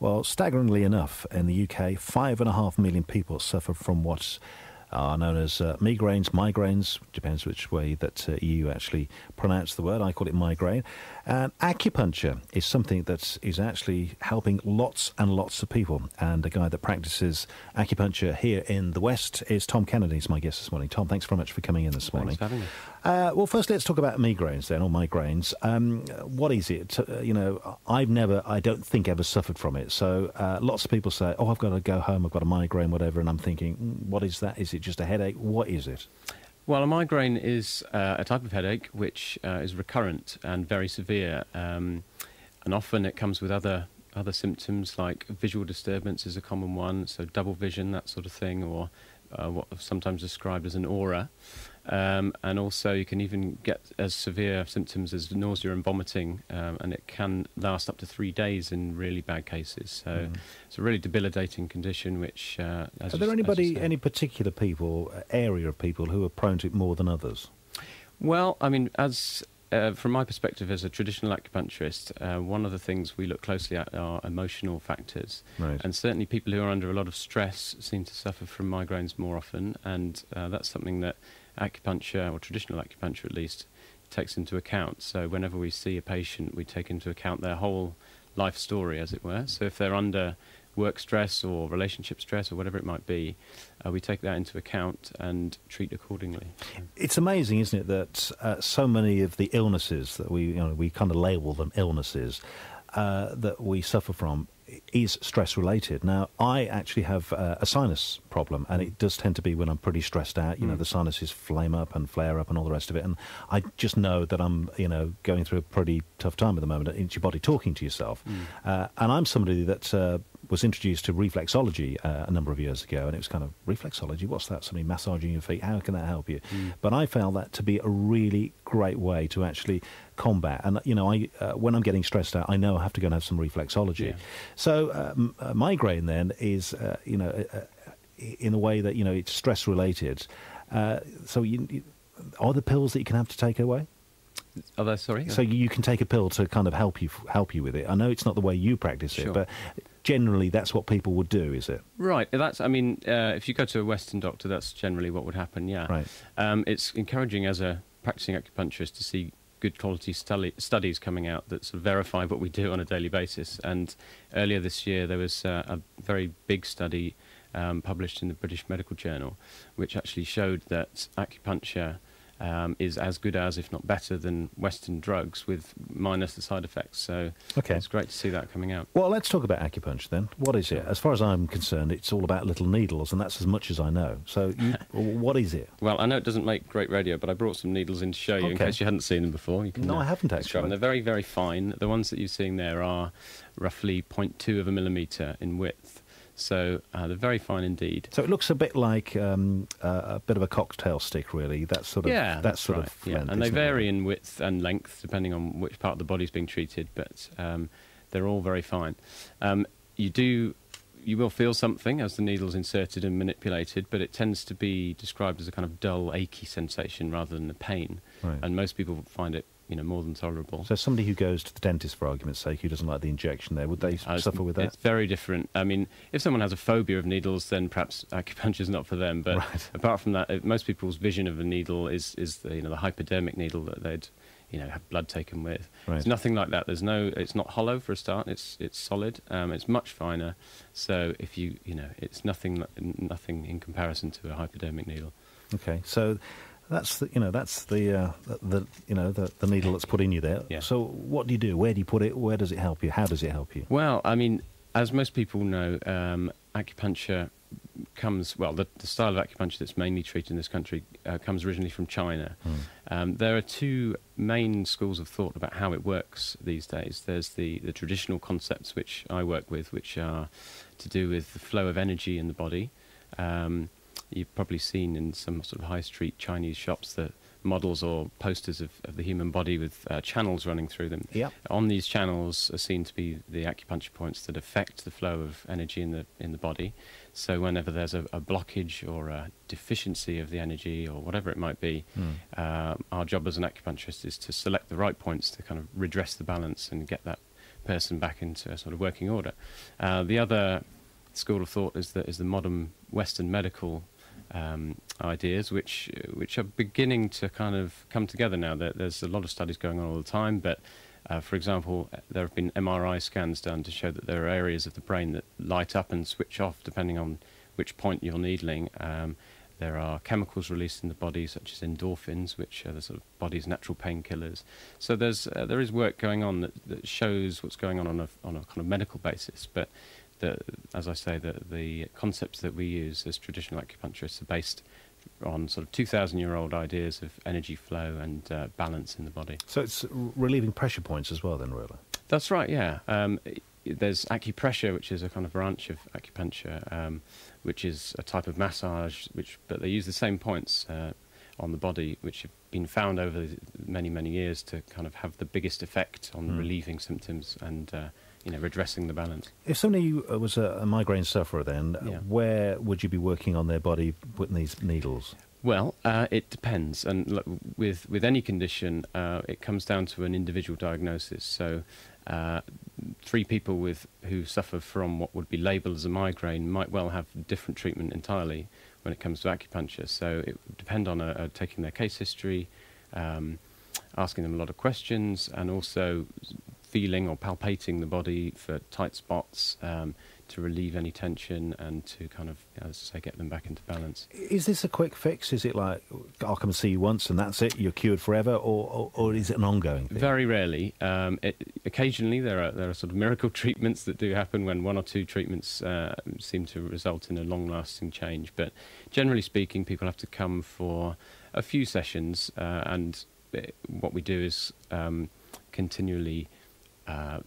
Well, staggeringly enough, in the UK, 5.5 million people suffer from what are known as migraines, depends which way that you actually pronounce the word. I call it migraine. And acupuncture is something that is actually helping lots and lots of people. And a guy that practices acupuncture here in the West is Tom Kennedy. He's my guest this morning. Tom, thanks very much for coming in this morning. Thanks for having me. Well, first let's talk about migraines then, or migraines. What is it? I don't think ever suffered from it. So lots of people say, oh, I've got to go home, I've got a migraine, whatever, and I'm thinking, what is that? Is it just a headache? What is it? Well, a migraine is a type of headache which is recurrent and very severe, and often it comes with other symptoms, like visual disturbance is a common one, so double vision, that sort of thing, or what's sometimes described as an aura. And also you can even get as severe symptoms as nausea and vomiting, and it can last up to 3 days in really bad cases. So it's a really debilitating condition which... Are there any particular people, area of people who are prone to it more than others? Well, I mean, from my perspective as a traditional acupuncturist, one of the things we look closely at are emotional factors. Right. And certainly people who are under a lot of stress seem to suffer from migraines more often, and that's something that acupuncture, or traditional acupuncture at least, takes into account. So whenever we see a patient, we take into account their whole life story, as it were. So if they're under work stress or relationship stress or whatever it might be, we take that into account and treat accordingly. It's amazing, isn't it, that so many of the illnesses that we kind of label them illnesses that we suffer from is stress-related. Now, I actually have a sinus problem, and it does tend to be when I'm pretty stressed out. The sinuses flame up and flare up and all the rest of it, and I just know that I'm, going through a pretty tough time at the moment. It's your body talking to yourself. And I'm somebody that was introduced to reflexology a number of years ago, and it was kind of, reflexology, what's that? Somebody massaging your feet, how can that help you? But I found that to be a really great way to actually combat, and when I'm getting stressed out, I know I have to go and have some reflexology. So migraine then is in a way that it's stress related. So are the pills that you can have to take away? Oh, that's sorry. So you can take a pill to kind of help you with it. I know it's not the way you practice it, but generally that's what people would do, is it? Right. If you go to a Western doctor, that's generally what would happen. Yeah. Right. It's encouraging as a practicing acupuncturist to see good quality studies coming out that sort of verify what we do on a daily basis. And earlier this year there was a very big study published in the British Medical Journal, which actually showed that acupuncture is as good as, if not better than, Western drugs, with minus the side effects. So it's great to see that coming out. Well, let's talk about acupuncture then. What is it? As far as I'm concerned, it's all about little needles, and that's as much as I know. So what is it? Well, I know it doesn't make great radio, but I brought some needles in to show you in case you hadn't seen them before. You can, no, I haven't actually. Them. They're very, very fine. The ones that you're seeing there are roughly 0.2 of a millimetre in width. So they're very fine indeed. So it looks a bit like a bit of a cocktail stick, really. That sort of length. And they vary in width and length depending on which part of the body's being treated, but they're all very fine. You will feel something as the needle's inserted and manipulated, but it tends to be described as a kind of dull, achy sensation rather than the pain. Right. And most people find it more than tolerable. So somebody who goes to the dentist, for argument's sake, who doesn't like the injection there, would they suffer with that? It's very different. I mean, if someone has a phobia of needles, then perhaps acupuncture is not for them. But apart from that, most people's vision of a needle is the hypodermic needle that they'd have blood taken with. Right. It's nothing like that. It's not hollow for a start. It's solid. It's much finer. So if it's nothing in comparison to a hypodermic needle. Okay, so that's the needle that's put in you there. Yeah. So what do you do? Where do you put it? Where does it help you? How does it help you? Well, I mean, as most people know, acupuncture comes, the style of acupuncture that's mainly treated in this country comes originally from China. There are two main schools of thought about how it works these days. There's the traditional concepts which I work with, which are to do with the flow of energy in the body. You've probably seen in some sort of high street Chinese shops the models or posters of the human body with channels running through them. Yep. On these channels are seen to be the acupuncture points that affect the flow of energy in the body. So whenever there's a blockage or a deficiency of the energy or whatever it might be, our job as an acupuncturist is to select the right points to kind of redress the balance and get that person back into a sort of working order. The other school of thought is the modern Western medical ideas, which are beginning to kind of come together now. There's a lot of studies going on all the time, but for example, there have been MRI scans done to show that there are areas of the brain that light up and switch off depending on which point you're needling. There are chemicals released in the body, such as endorphins, which are the sort of body's natural painkillers. So there is work going on that shows what's going on a kind of medical basis. But as I say, the concepts that we use as traditional acupuncturists are based on sort of 2,000-year-old ideas of energy flow and balance in the body. So it's relieving pressure points as well, then, really? That's right. Yeah. There's acupressure, which is a kind of branch of acupuncture, which is a type of massage, but they use the same points on the body, which have been found over many, many years to kind of have the biggest effect on relieving symptoms and redressing the balance. If somebody was a migraine sufferer, then where would you be working on their body putting these needles? Well, it depends, and look, with any condition, it comes down to an individual diagnosis. So, 3 people who suffer from what would be labelled as a migraine might well have different treatment entirely when it comes to acupuncture. So it would depend on taking their case history, asking them a lot of questions, and also feeling or palpating the body for tight spots to relieve any tension and to kind of, as I say, get them back into balance. Is this a quick fix? Is it like, I'll come and see you once and that's it, you're cured forever, or is it an ongoing thing? Very rarely. Occasionally there are sort of miracle treatments that do happen when 1 or 2 treatments seem to result in a long-lasting change. But generally speaking, people have to come for a few sessions, and what we do is continually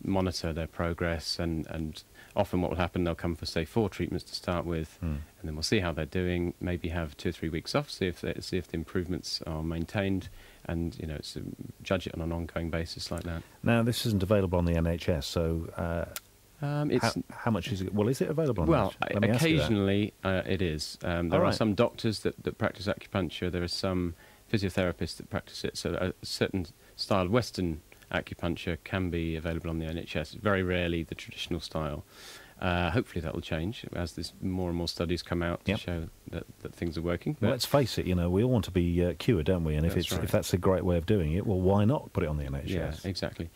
monitor their progress, and often what will happen, they'll come for, say, 4 treatments to start with, and then we'll see how they're doing, maybe have 2 or 3 weeks off, see if the improvements are maintained, and judge it on an ongoing basis like that. Now, this isn't available on the NHS, so how much is it? Well, is it available on the NHS? Occasionally it is. There are some doctors that practice acupuncture, there are some physiotherapists that practice it, so a certain style of Western acupuncture can be available on the NHS. Very rarely the traditional style. Hopefully that will change as there's more and more studies come out to show that things are working. Well, let's face it, we all want to be cured, don't we? And if that's a great way of doing it, well, why not put it on the NHS? Yeah, exactly.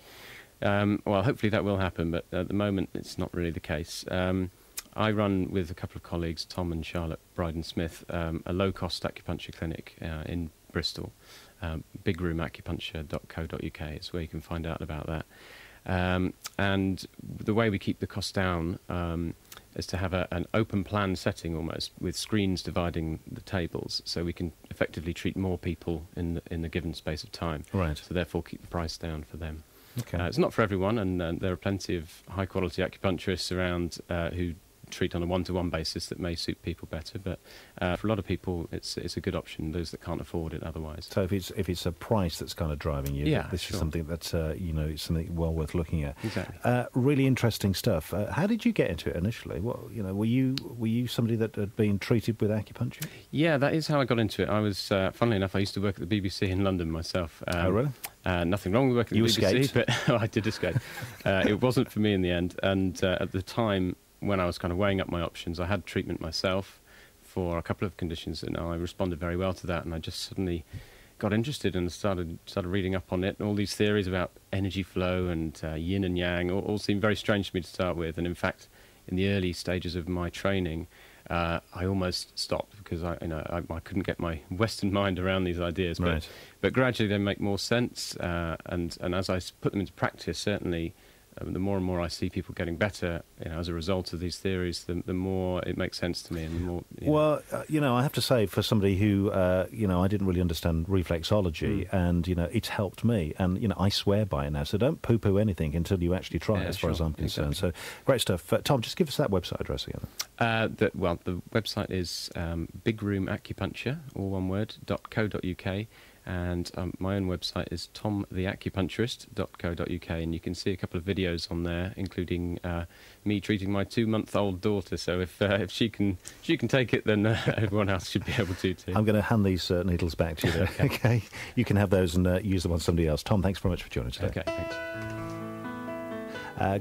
Well, hopefully that will happen, but at the moment it's not really the case. I run with a couple of colleagues, Tom and Charlotte Bryden-Smith, a low-cost acupuncture clinic in Bristol. bigroomacupuncture.co.uk is where you can find out about that. And the way we keep the cost down is to have an open plan setting almost, with screens dividing the tables, so we can effectively treat more people in the given space of time. Right. So therefore keep the price down for them. Okay. It's not for everyone, and there are plenty of high-quality acupuncturists around who treat on a one-to-one basis that may suit people better, but for a lot of people it's a good option, those that can't afford it otherwise. So if it's a price that's kind of driving you, this is something that's it's something well worth looking at. Exactly. Really interesting stuff. How did you get into it initially? Were you somebody that had been treated with acupuncture? Yeah, that is how I got into it. I was, funnily enough, I used to work at the BBC in London myself. Oh, really? Nothing wrong with working at the BBC, escaped. but I did escape. It wasn't for me in the end, and at the time, when I was kind of weighing up my options, I had treatment myself for a couple of conditions, and I responded very well to that, and I just suddenly got interested and started reading up on it, and all these theories about energy flow and yin and yang all seemed very strange to me to start with. And in fact, in the early stages of my training, I almost stopped because I couldn't get my Western mind around these ideas. Right. But gradually they make more sense, and as I put them into practice, certainly the more and more I see people getting better, as a result of these theories, the more it makes sense to me, and the more. Well, I have to say, for somebody who, I didn't really understand reflexology, and it's helped me, and I swear by it now. So don't poo-poo anything until you actually try it, as far as I'm concerned. Exactly. So great stuff. Tom, just give us that website address again. The website is bigroomacupuncture, all one word, .co.uk. And my own website is tomtheacupuncturist.co.uk, and you can see a couple of videos on there, including me treating my 2-month-old daughter. So if she can take it, then everyone else should be able to too. I'm going to hand these needles back to you. Okay, you can have those and use them on somebody else. Tom, thanks very much for joining us today. Okay, thanks.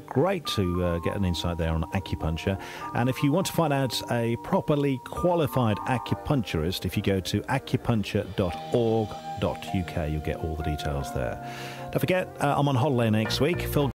Great to get an insight there on acupuncture. And if you want to find out a properly qualified acupuncturist, if you go to acupuncture.org.uk, you'll get all the details there. Don't forget, I'm on holiday next week. Phil